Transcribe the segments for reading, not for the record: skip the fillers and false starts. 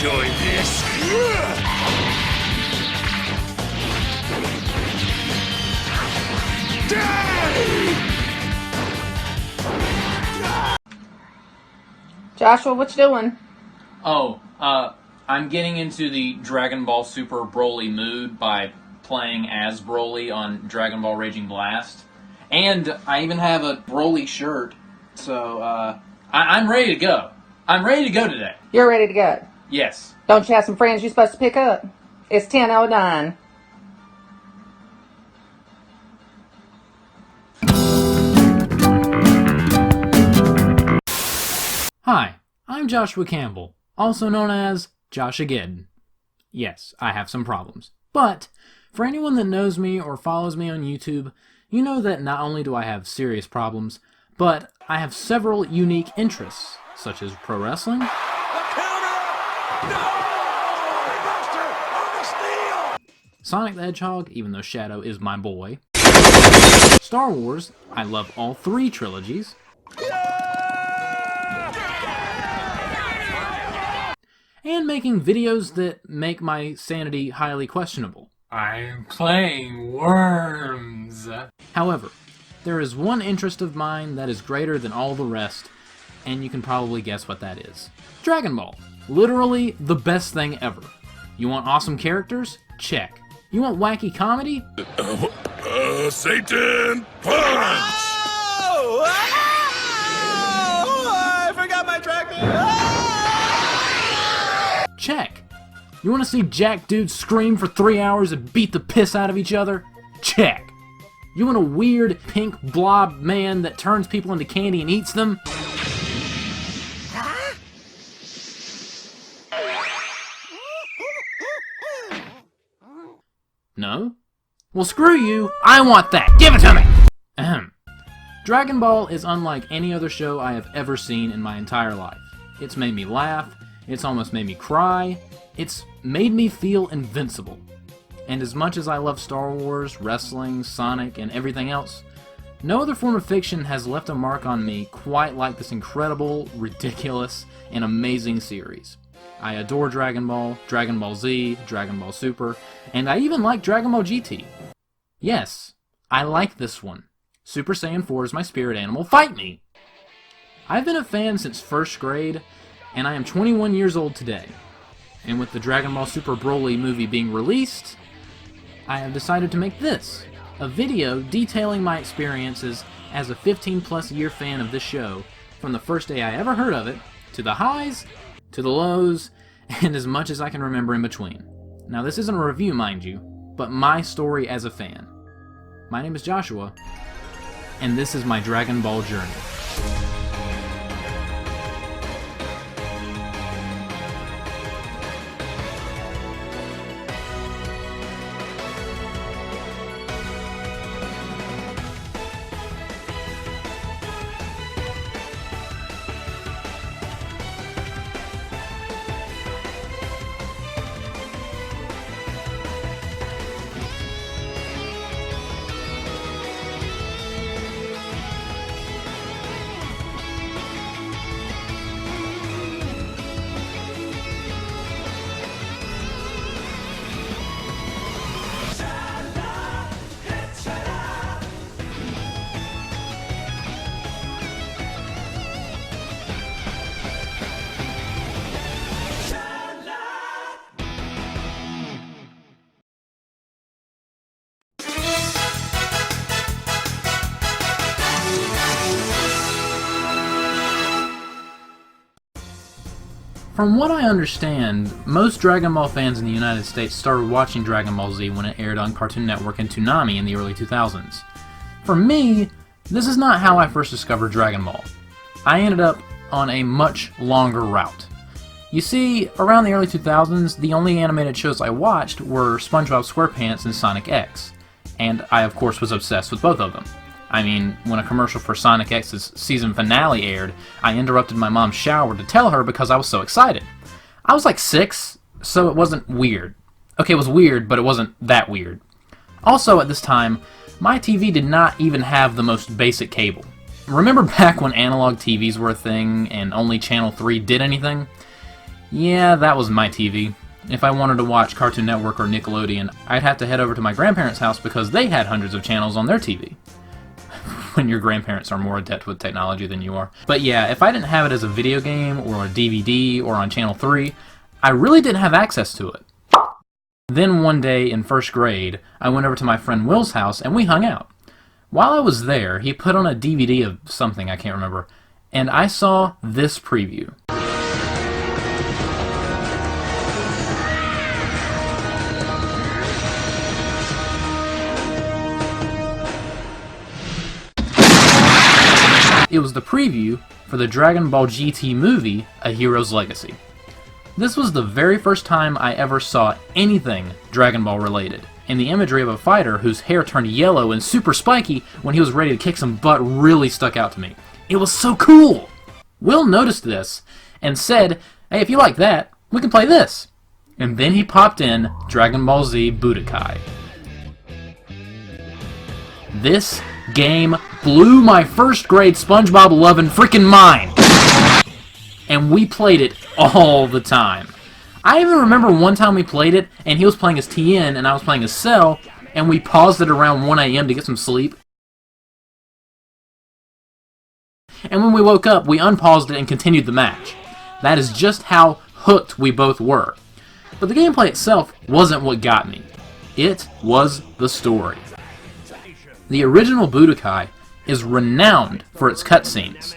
enjoy this. Joshua, what you doing? Oh, I'm getting into the Dragon Ball Super Broly mood by playing as Broly on Dragon Ball Raging Blast. And I even have a Broly shirt, so I'm ready to go. I'm ready to go today. You're ready to go. Yes. Don't you have some friends you're supposed to pick up? It's 10:09. Hi, I'm Joshua Campbell, also known as JoshAgeddon. Yes, I have some problems. But, for anyone that knows me or follows me on YouTube, you know that not only do I have serious problems, but I have several unique interests, such as pro wrestling, Sonic the Hedgehog, even though Shadow is my boy, Star Wars, I love all 3 trilogies, and making videos that make my sanity highly questionable. I'm playing Worms. However, there is one interest of mine that is greater than all the rest, and you can probably guess what that is. Dragon Ball. Literally the best thing ever. You want awesome characters? Check. You want wacky comedy? Satan punch! Oh! I forgot my tracker! Check. You want to see jack dudes scream for 3 hours and beat the piss out of each other? Check. You want a weird pink blob man that turns people into candy and eats them? No? Well, screw you. I want that. Give it to me! Ahem. Dragon Ball is unlike any other show I have ever seen in my entire life. It's made me laugh. It's almost made me cry. It's made me feel invincible. And as much as I love Star Wars, wrestling, Sonic, and everything else, no other form of fiction has left a mark on me quite like this incredible, ridiculous, and amazing series. I adore Dragon Ball Z, Dragon Ball Super, and I even like Dragon Ball GT. Yes, I like this one. Super Saiyan 4 is my spirit animal. Fight me! I've been a fan since first grade, and I am 21 years old today. And with the Dragon Ball Super Broly movie being released, I have decided to make this, a video detailing my experiences as a 15-plus year fan of this show, from the first day I ever heard of it, to the highs, to the lows, and as much as I can remember in between. Now this isn't a review, mind you, but my story as a fan. My name is Joshua, and this is my Dragon Ball journey. From what I understand, most Dragon Ball fans in the United States started watching Dragon Ball Z when it aired on Cartoon Network and Toonami in the early 2000s. For me, this is not how I first discovered Dragon Ball. I ended up on a much longer route. You see, around the early 2000s, the only animated shows I watched were SpongeBob SquarePants and Sonic X, and I of course was obsessed with both of them. I mean, when a commercial for Sonic X's season finale aired, I interrupted my mom's shower to tell her because I was so excited. I was like 6, so it wasn't weird. Okay, it was weird, but it wasn't that weird. Also, at this time, my TV did not even have the most basic cable. Remember back when analog TVs were a thing and only Channel 3 did anything? Yeah, that was my TV. If I wanted to watch Cartoon Network or Nickelodeon, I'd have to head over to my grandparents' house because they had hundreds of channels on their TV. When your grandparents are more adept with technology than you are. But yeah, if I didn't have it as a video game or a DVD or on Channel 3, I really didn't have access to it. Then one day in first grade, I went over to my friend Will's house and we hung out. While I was there, he put on a DVD of something, I can't remember, and I saw this preview. It was the preview for the Dragon Ball GT movie, A Hero's Legacy. This was the very first time I ever saw anything Dragon Ball related, and the imagery of a fighter whose hair turned yellow and super spiky when he was ready to kick some butt really stuck out to me. It was so cool! Will noticed this and said, "Hey, if you like that, we can play this." And then he popped in Dragon Ball Z Budokai. This game blew my first grade SpongeBob lovin' freaking mind! And we played it all the time. I even remember one time we played it, and he was playing as Tien, and I was playing as Cell, and we paused it around 1 a.m. to get some sleep. And when we woke up, we unpaused it and continued the match. That is just how hooked we both were. But the gameplay itself wasn't what got me. It was the story. The original Budokai is renowned for its cutscenes,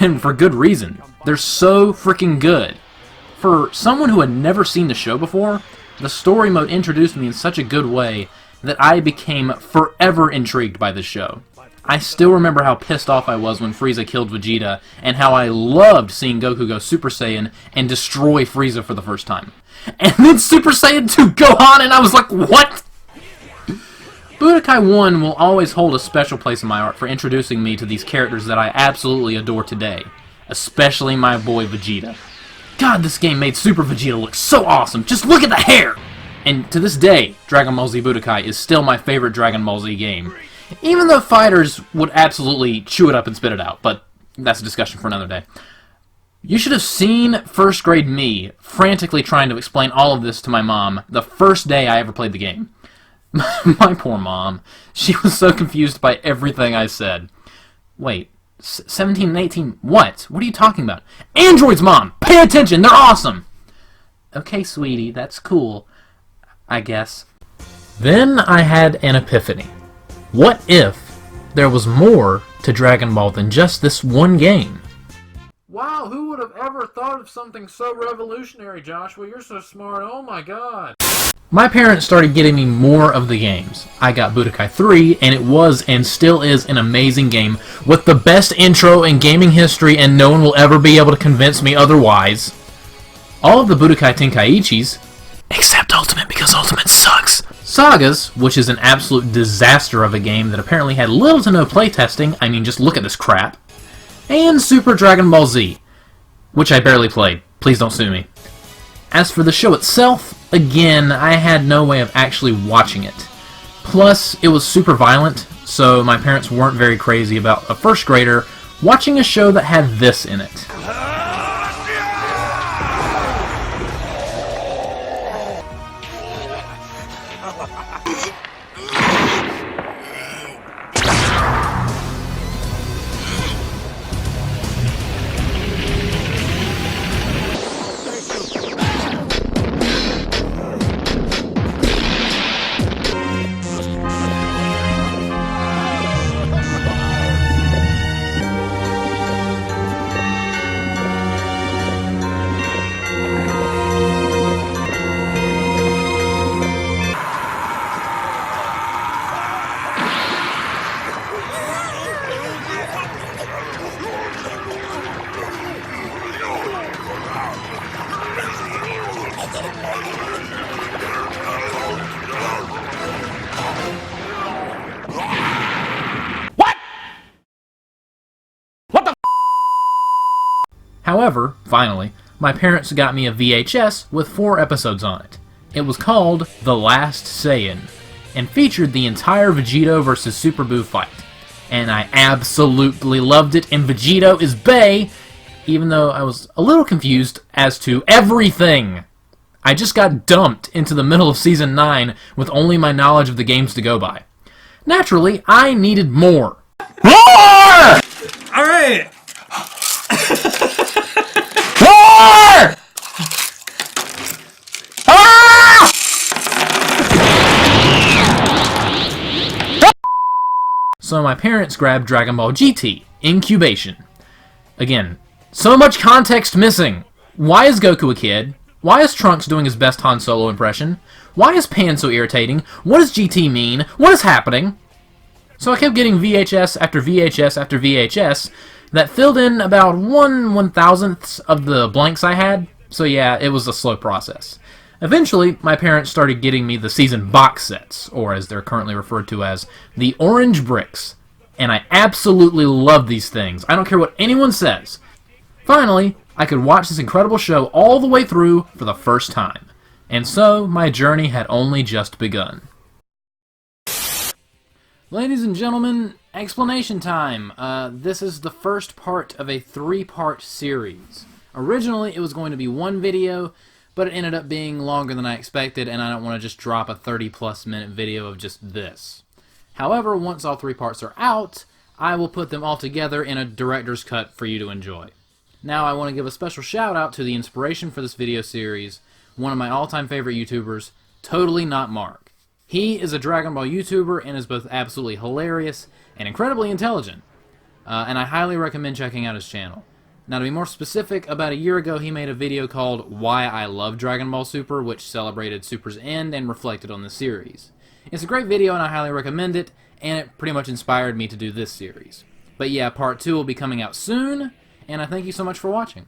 and for good reason. They're so freaking good. For someone who had never seen the show before, the story mode introduced me in such a good way that I became forever intrigued by this show. I still remember how pissed off I was when Frieza killed Vegeta, and how I loved seeing Goku go Super Saiyan and destroy Frieza for the first time. And then Super Saiyan 2 Gohan, and I was like, what? Budokai 1 will always hold a special place in my heart for introducing me to these characters that I absolutely adore today. Especially my boy Vegeta. God, this game made Super Vegeta look so awesome! Just look at the hair! And to this day, Dragon Ball Z Budokai is still my favorite Dragon Ball Z game. Even though fighters would absolutely chew it up and spit it out, but that's a discussion for another day. You should have seen first grade me frantically trying to explain all of this to my mom the first day I ever played the game. My poor mom. She was so confused by everything I said. Wait, 17 and 18, what? What are you talking about? Androids, Mom! Pay attention, they're awesome! Okay, sweetie, that's cool, I guess. Then I had an epiphany. What if there was more to Dragon Ball than just this one game? Wow, who would have ever thought of something so revolutionary, Joshua? You're so smart, oh my god. My parents started getting me more of the games. I got Budokai 3, and it was and still is an amazing game with the best intro in gaming history, and no one will ever be able to convince me otherwise. All of the Budokai Tenkaichis, except Ultimate because Ultimate sucks. Sagas, which is an absolute disaster of a game that apparently had little to no playtesting, I mean just look at this crap. And Super Dragon Ball Z, which I barely played. Please don't sue me. As for the show itself, again, I had no way of actually watching it. Plus, it was super violent, so my parents weren't very crazy about a first grader watching a show that had this in it. However, finally, my parents got me a VHS with 4 episodes on it. It was called The Last Saiyan, and featured the entire Vegito vs. Super Buu fight. And I absolutely loved it, and Vegito is bae, even though I was a little confused as to everything. I just got dumped into the middle of Season 9 with only my knowledge of the games to go by. Naturally, I needed more. More! Alright! More! Ah! So my parents grabbed Dragon Ball GT, Incubation. Again, so much context missing. Why is Goku a kid? Why is Trunks doing his best Han Solo impression? Why is Pan so irritating? What does GT mean? What is happening? So I kept getting VHS after VHS after VHS that filled in about 1/1000th of the blanks I had. So yeah, it was a slow process. Eventually, my parents started getting me the season box sets, or as they're currently referred to as, the Orange Bricks. And I absolutely love these things. I don't care what anyone says. Finally, I could watch this incredible show all the way through for the first time. And so, my journey had only just begun. Ladies and gentlemen, explanation time. This is the first part of a 3-part series. Originally, it was going to be one video, but it ended up being longer than I expected, and I don't want to just drop a 30-plus minute video of just this. However, once all 3 parts are out, I will put them all together in a director's cut for you to enjoy. Now, I want to give a special shout out to the inspiration for this video series, one of my all-time favorite YouTubers, Totally Not Mark. He is a Dragon Ball YouTuber and is both absolutely hilarious and incredibly intelligent, and I highly recommend checking out his channel. Now, to be more specific, about a year ago he made a video called Why I Love Dragon Ball Super, which celebrated Super's end and reflected on the series. It's a great video and I highly recommend it, and it pretty much inspired me to do this series. But yeah, part 2 will be coming out soon, and I thank you so much for watching.